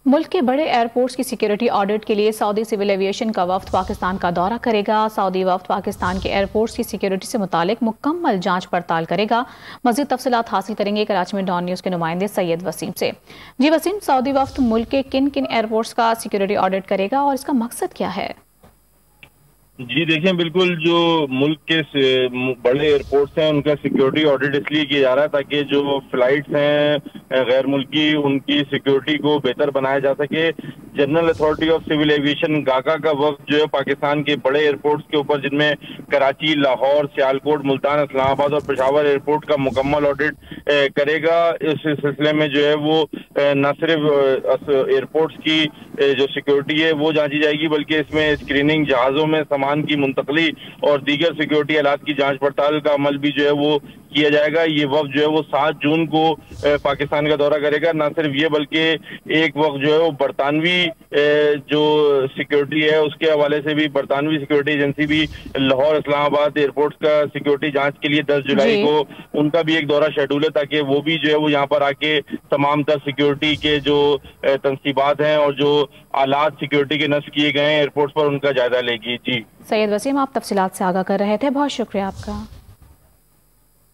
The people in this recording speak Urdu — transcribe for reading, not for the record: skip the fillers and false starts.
ملک کے بڑے ایئرپورٹس کی سیکیورٹی آڈٹ کے لیے سعودی سول ایویشن کا وفد پاکستان کا دورہ کرے گا۔ سعودی وفد پاکستان کے ایئرپورٹس کی سیکیورٹی سے متعلق مکمل جانچ پڑتال کرے گا۔ مزید تفصیلات حاصل کریں گے کراچی میں ڈان نیوز کے نمائندے سید وسیم سے۔ جی وسیم، سعودی وفد ملک کے کن کن ایئرپورٹس کا سیکیورٹی آڈٹ کرے گا اور اس کا مقصد کیا ہے؟ جی دیکھیں، بالکل جو ملک کے بڑے ایئرپورٹس ہیں ان کا سیکیورٹی آڈٹ اس لیے کیا جا رہا ہے تاکہ جو فلائٹس ہیں غیر ملکی ان کی سیکیورٹی کو بہتر بنایا جا سکے۔ General authority of civil aviation GACA کا وفد جو ہے پاکستان کے بڑے ایئرپورٹس کے اوپر، جن میں کراچی، لاہور، سیالکوٹ، ملتان، اسلام آباد اور پشاور ایئرپورٹ کا مکمل آڈٹ کرے گا۔ اس سلسلے میں جو ہے وہ نہ صرف ایئرپورٹس کی جو سیکیورٹی ہے وہ جانچی جائے گی، بلکہ اس میں اسکریننگ، جہازوں میں سامان کی منتقلی اور دیگر سیکیورٹی آلات کی جانچ پڑتال کا عمل بھی جو ہے وہ کیا جائے گا۔ یہ وفد جو ہے وہ 7 جون کو پاکستان کا دورہ کرے گا۔ نہ صرف یہ بلکہ ایک وقت جو ہے وہ برطانوی جو سیکیورٹی ہے اس کے حوالے سے بھی، برطانوی سیکیورٹی ایجنسی بھی لاہور، اسلام آباد ایئرپورٹس کا سیکیورٹی جانچ کے لیے 10 جولائی کو ان کا بھی ایک دورہ شیڈول ہے، تاکہ وہ بھی جو ہے وہ یہاں پر آ کے تمام تر سیکیورٹی کے جو تنصیبات ہیں اور جو آلات سیکیورٹی کے نصب کیے گئے ہیں ایئرپورٹس پر ان کا جائزہ لے گی۔ جی سید وسیم، آپ تفصیلات سے آگاہ کر رہے تھے، بہت شکریہ آپ کا۔